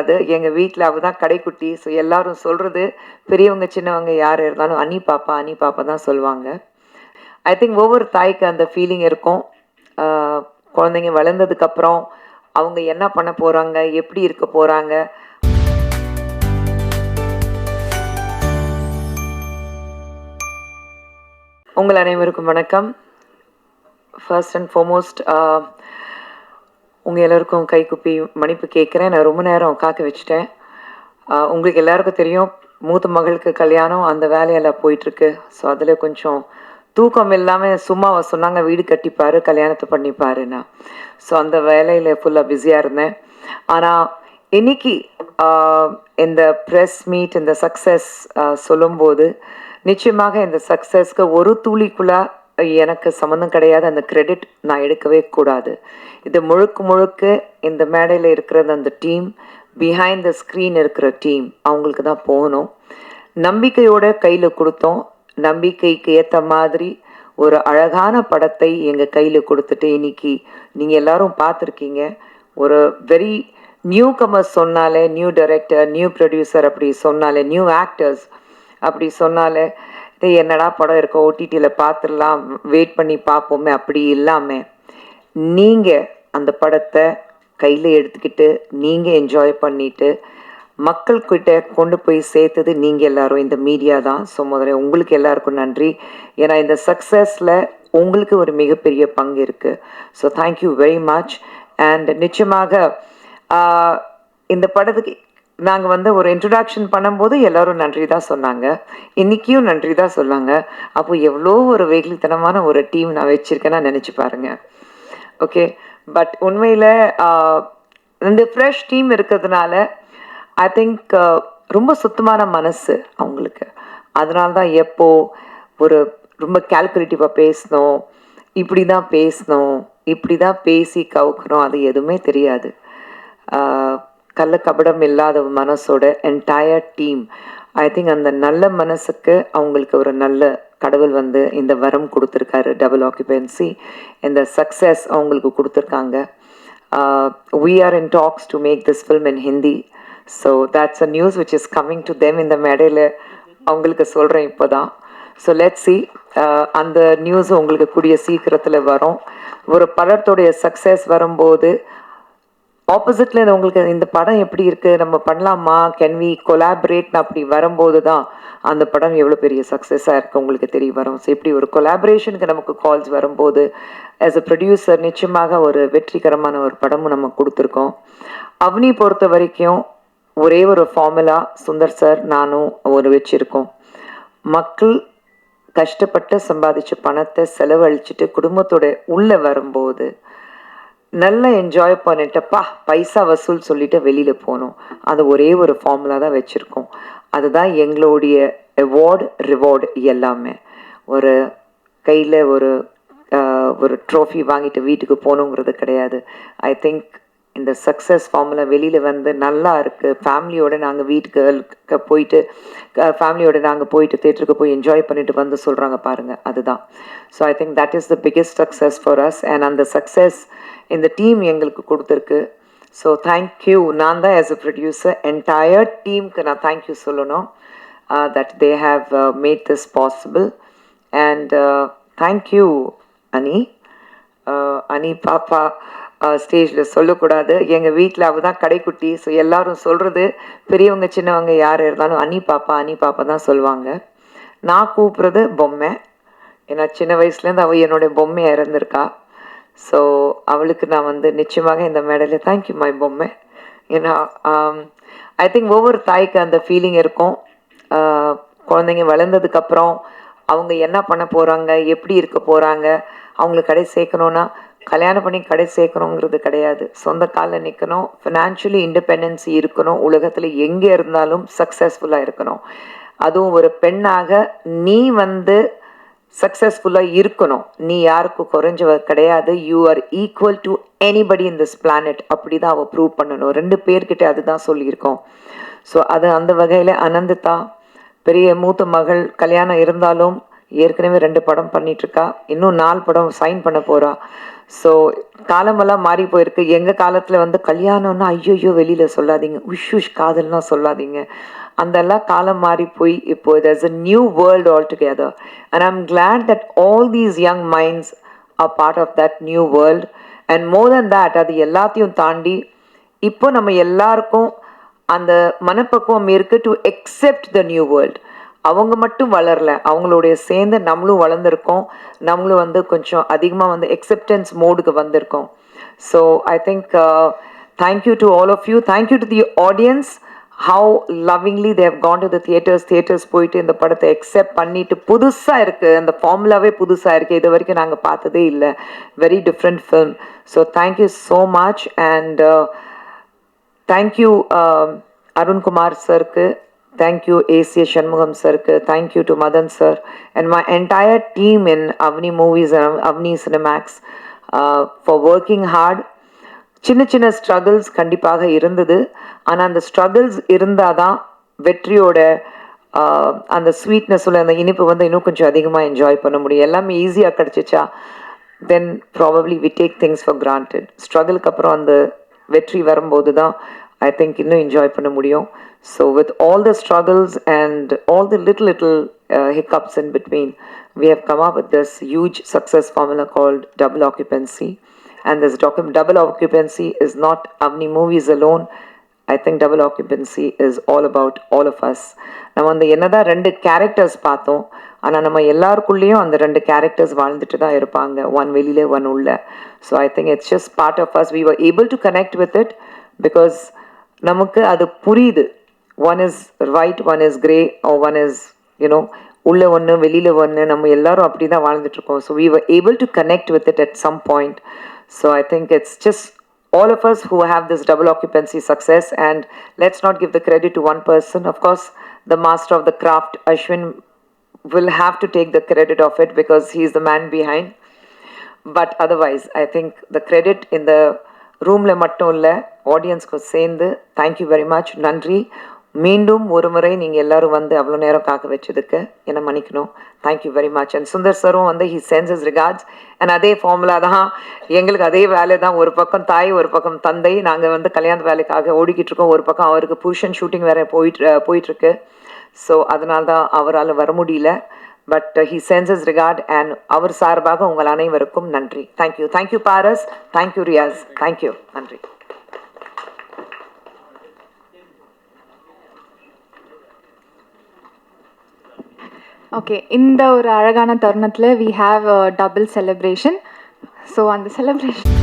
அது எங்கள் வீட்டில் அவள் தான் கடைக்குட்டி. ஸோ எல்லாரும் சொல்கிறது, பெரியவங்க சின்னவங்க யார் இருந்தாலும் அனி பாப்பா தான் சொல்லுவாங்க. ஐ திங்க் ஒவ்வொரு தாய்க்கு அந்த ஃபீலிங் இருக்கும். குழந்தைங்க வளர்ந்ததுக்கப்புறம் அவங்க என்ன பண்ண போகிறாங்க, எப்படி இருக்க போகிறாங்க. உங்கள் அனைவருக்கும் வணக்கம். ஃபர்ஸ்ட் அண்ட் ஃபார்மோஸ்ட் உங்கள் எல்லோருக்கும் கைக்குப்பி மன்னிப்பு கேட்குறேன். நான் ரொம்ப நேரம் காக்க வச்சுட்டேன். உங்களுக்கு எல்லாருக்கும் தெரியும், மூத்த மகளுக்கு கல்யாணம் அந்த வேலையில் போயிட்டுருக்கு. ஸோ அதில் கொஞ்சம் தூக்கம் இல்லாமல் சும்மா சொன்னாங்க, வீடு கட்டிப்பார், கல்யாணத்தை பண்ணிப்பாருன்னா. ஸோ அந்த வேலையில் ஃபுல்லாக பிஸியாக இருந்தேன். ஆனால் இன்னைக்கு இந்த ப்ரெஸ் மீட், இந்த சக்ஸஸ் சொல்லும்போது நிச்சயமாக இந்த சக்ஸஸ்க்கு ஒரு துளிக்குள்ள எனக்கு சம்மந்தம் கிடையாது. அந்த கிரெடிட் நான் எடுக்கவே கூடாது. இது முழுக்க முழுக்க இந்த மேடையில் இருக்கிறது அந்த டீம், பிஹைண்ட் த ஸ்க்ரீன் இருக்கிற டீம், அவங்களுக்கு தான் போகணும். நம்பிக்கையோட கையில் கொடுத்தோம். நம்பிக்கைக்கு ஏற்ற மாதிரி ஒரு அழகான படத்தை எங்கள் கையில் கொடுத்துட்டு இன்னைக்கு நீங்கள் எல்லாரும் பார்த்துருக்கீங்க. ஒரு வெரி நியூ கமர்ஸ் சொன்னாலே, நியூ டைரக்டர், நியூ ப்ரொடியூசர் அப்படி சொன்னாலே, நியூ ஆக்டர்ஸ் அப்படி சொன்னாலே, இது என்னடா படம் இருக்க, ஓடிடியில் பார்த்துடலாம், வெயிட் பண்ணி பார்ப்போமே, அப்படி இல்லாமல் நீங்கள் அந்த படத்தை கையில் எடுத்துக்கிட்டு நீங்கள் என்ஜாய் பண்ணிவிட்டு மக்கள்கிட்ட கொண்டு போய் சேர்த்தது நீங்கள் எல்லோரும், இந்த மீடியா தான். ஸோ முதல்ல உங்களுக்கு எல்லாருக்கும் நன்றி. ஏன்னா இந்த சக்ஸஸில் உங்களுக்கு ஒரு மிகப்பெரிய பங்கு இருக்குது. So thank you very much. And நிச்சயமாக இந்த படத்துக்கு நாங்கள் ஒரு இன்ட்ரடக்ஷன் பண்ணும்போது எல்லோரும் நன்றி தான் சொன்னாங்க. இன்றைக்கியும் நன்றி தான் சொன்னாங்க. அப்போ எவ்வளோ ஒரு வெகுளித்தனமான ஒரு டீம் நான் வச்சுருக்கேன்னா நினச்சி பாருங்கள். ஓகே, பட் உண்மையில் இந்த ஃப்ரெஷ் டீம் இருக்கிறதுனால ஐ திங்க் ரொம்ப சுத்தமான மனசு அவங்களுக்கு. அதனால தான் ஒரு ரொம்ப கால்குலேட்டிவாக பேசணும், இப்படி தான் பேசணும், இப்படி தான் பேசி கவுக்கணும், அது எதுவுமே தெரியாது. கள்ள கபடம் இல்லாத மனசோட என்டையர் டீம். ஐ திங்க் அந்த நல்ல மனசுக்கு அவங்களுக்கு ஒரு நல்ல கடவுள் இந்த வரம் கொடுத்துருக்காரு, டபுள் ஆக்குபென்சி. இந்த சக்ஸஸ் அவங்களுக்கு கொடுத்துருக்காங்க. We are in talks to make this film in Hindi. So that's a news which is coming to them. இந்த மேடையில் அவங்களுக்கு சொல்கிறேன் இப்போ தான். ஸோ லெட்ஸ் சி, அந்த நியூஸ் உங்களுக்கு கூடிய சீக்கிரத்தில் வரும். ஒரு படத்தோடைய சக்ஸஸ் வரும்போது ஆப்போசிட்டில் உங்களுக்கு இந்த படம் எப்படி இருக்குது, நம்ம பண்ணலாமா, கேன் வி கொலாபரேட்னு அப்படி வரும்போது தான் அந்த படம் எவ்வளோ பெரிய சக்ஸஸாக இருக்குது உங்களுக்கு தெரிய வரும். ஸோ இப்படி ஒரு கொலாபரேஷனுக்கு நமக்கு கால்ஸ் வரும்போது ஆஸ் அ ப்ரொடியூசர் நிச்சயமாக ஒரு வெற்றிகரமான ஒரு படமும் நம்ம கொடுத்துருக்கோம். அவனி பொறுத்த வரைக்கும் ஒரே ஒரு ஃபார்முலா சுந்தர் சார் நானும் வச்சுருக்கோம். மக்கள் கஷ்டப்பட்டு சம்பாதிச்ச பணத்தை செலவழிச்சிட்டு குடும்பத்தோட உள்ளே வரும்போது நல்லா என்ஜாய் பண்ணிட்டப்பா பைசா வசூல் சொல்லிட்டு வெளியில் போகணும். அது ஒரே ஒரு ஃபார்முலா தான் வச்சுருக்கோம். அதுதான் எங்களுடைய அவார்டு ரிவார்டு எல்லாமே. ஒரு கையில் ஒரு ட்ராஃபி வாங்கிட்டு வீட்டுக்கு போகணுங்கிறது கிடையாது. ஐ திங்க் இந்த சக்ஸஸ் ஃபார்முலா வெளியில் நல்லா இருக்குது. ஃபேமிலியோடு நாங்கள் வீட்டுக்கு போயிட்டு தேட்டருக்கு போய் என்ஜாய் பண்ணிட்டு சொல்கிறாங்க பாருங்கள், அதுதான். So I think that is the biggest success for us. And அந்த சக்ஸஸ் இந்த டீம் எங்களுக்கு கொடுத்துருக்கு. So thank you. நான் தான் ஆஸ் அ ப்ரொடியூசர் என்டையர் டீமுக்கு நான் தேங்க்யூ சொல்லணும். That they have made this possible. And thank you அனி பாப்பா. ஸ்டேஜில் சொல்லக்கூடாது, எங்கள் வீட்டில் அவள் தான் கடைக்குட்டி. ஸோ எல்லாரும் சொல்கிறது, பெரியவங்க சின்னவங்க யார் இருந்தாலும் அனி பாப்பா தான் சொல்லுவாங்க. நான் கூப்பிட்றது பொம்மை. ஏன்னா சின்ன வயசுலேருந்து அவள் என்னுடைய பொம்மையாக இருந்திருக்கா. ஸோ அவளுக்கு நான் நிச்சயமாக இந்த மேடையில் தேங்க்யூ மை பொம்மை. ஏன்னா ஐ திங்க் ஒவ்வொரு தாய்க்கு அந்த ஃபீலிங் இருக்கும். குழந்தைங்க வளர்ந்ததுக்கப்புறம் அவங்க என்ன பண்ண போகிறாங்க, எப்படி இருக்க போகிறாங்க, அவங்களுக்கு கடை சேர்க்கணுன்னா கல்யாணம் பண்ணி கடை சேர்க்கணுங்கிறது கிடையாது. சொந்த காலில் நிற்கணும், ஃபினான்ஷியலி இண்டிபெண்டன்சி இருக்கணும், உலகத்தில் எங்கே இருந்தாலும் சக்ஸஸ்ஃபுல்லாக இருக்கணும். அதுவும் ஒரு பெண்ணாக நீ சக்ஸஸ்ஃபுல்லாக இருக்கணும். நீ யாருக்கும் குறைஞ்சவ கிடையாது. You are equal to anybody in this planet. அப்படி தான் அவள் ப்ரூவ் பண்ணணும். 2 பேர்கிட்ட அதுதான் சொல்லியிருக்கோம். ஸோ அது அந்த வகையில் அனந்திதா பெரிய மூத்த மகள் கல்யாணம் இருந்தாலும் ஏற்கனவே 2 படம் பண்ணிகிட்ருக்கா. இன்னும் 4 படம் சைன் பண்ண போகிறா. ஸோ காலமெல்லாம் மாறி போயிருக்கு. எங்கள் காலத்தில் வந்து கல்யாணம்னா ஐயோ வெளியில் சொல்லாதீங்க, உஷ் காதல்லாம் சொல்லாதீங்க. அதெல்லாம் காலம் மாறி போய் இப்போ there's a new world altogether. And I'm glad that all these young minds are part of that new world. And more than that, அது எல்லாத்தையும் தாண்டி இப்போ நம்ம எல்லாருக்கும் அந்த மனப்பக்குவம் இருக்கு to accept the new world. அவங்க மட்டும் வளரல, அவங்களுடைய சேர்ந்து நம்மளும் வளர்ந்துருக்கோம். நம்மளும் வந்து கொஞ்சம் அதிகமாக வந்து acceptance மோடுக்கு வந்திருக்கோம். So I think thank you to all of you, thank you to the audience. how lovingly they have gone to the theaters போயிட்டு இந்த படத்தை accept பண்ணிட்டு புதுசாக இருக்குது, அந்த ஃபார்முலாவே புதுசாக இருக்குது, இது வரைக்கும் நாங்கள் பார்த்ததே இல்லை. Very different film. So thank you so much. And thank you Arunkumar சருக்கு, தேங்க்யூ ஏசிய சண்முகம் சருக்கு, thank you to Madan sir and my entire team in Avni Movies and Avni Cinemax for working hard. சின்ன சின்ன ஸ்ட்ரகிள்ஸ் கண்டிப்பாக இருந்தது. ஆனால் அந்த ஸ்ட்ரகிள்ஸ் இருந்தால் தான் வெற்றியோட அந்த ஸ்வீட்னஸோட அந்த இனிப்பு வந்து இன்னும் கொஞ்சம் அதிகமாக என்ஜாய் பண்ண முடியும். எல்லாமே ஈஸியாக கிடச்சிச்சா then probably we take things for granted. ஸ்ட்ரகிளுக்கு அப்புறம் அந்த வெற்றி வரும்போது தான் ஐ திங்க் இன்னும் என்ஜாய் பண்ண முடியும். So with all the struggles and all the little hiccups in between, we have come up with this huge success formula called double occupancy. And this double occupancy is not Avni Movies alone. I think double occupancy is all about all of us. நம்ம வந்து என்னதான் ரெண்டு characters பார்த்தோம், ஆனால் நம்ம எல்லாருக்குள்ளேயும் அந்த ரெண்டு கேரக்டர்ஸ் வாழ்ந்துட்டு தான் இருப்பாங்க, ஒன் வெளியில ஒன் உள்ள. So I think it's just part of us. We were able to connect with it because நமக்கு அது புரியுது. One is right, one is grey, one is you know உள்ள ஒன்று வெளியில் ஒன்று. நம்ம எல்லாரும் அப்படி தான் வாழ்ந்துட்டுருக்கோம். So we were able to connect with it at some point. So I think it's just all of us who have this double occupancy success, and let's not give the credit to one person. Of course, the master of the craft, Ashwin, will have to take the credit of it because he's the man behind. But otherwise, I think the credit in the room le mattum illa, audience ko sendu. Thank you very much. Nandri. மீண்டும் ஒரு முறை நீங்கள் எல்லோரும் வந்து அவ்வளோ நேரம் காக்க வச்சதுக்கு என்ன மன்னிக்கணும். Thank you very much. And Sundar சரும் வந்து he sends his regards. And அதே ஃபார்முலா தான் எங்களுக்கு, அதே வேலை தான். ஒரு பக்கம் தாய், ஒரு பக்கம் தந்தை. நாங்கள் வந்து கல்யாண வேலைக்காக ஓடிக்கிட்டு இருக்கோம். ஒரு பக்கம் அவருக்கு புருஷன் ஷூட்டிங் வேறு போயிட்டுருக்கு. ஸோ அதனால தான் அவரால் வர முடியல. But he sends his regard and அவர் சார்பாக உங்கள் அனைவருக்கும் நன்றி. Thank you. Thank you Paras, thank you Riyaz, thank you, நன்றி. ஓகே, இந்த ஒரு அழகான தருணத்தில் we have a double celebration. So அந்த செலிப்ரேஷன்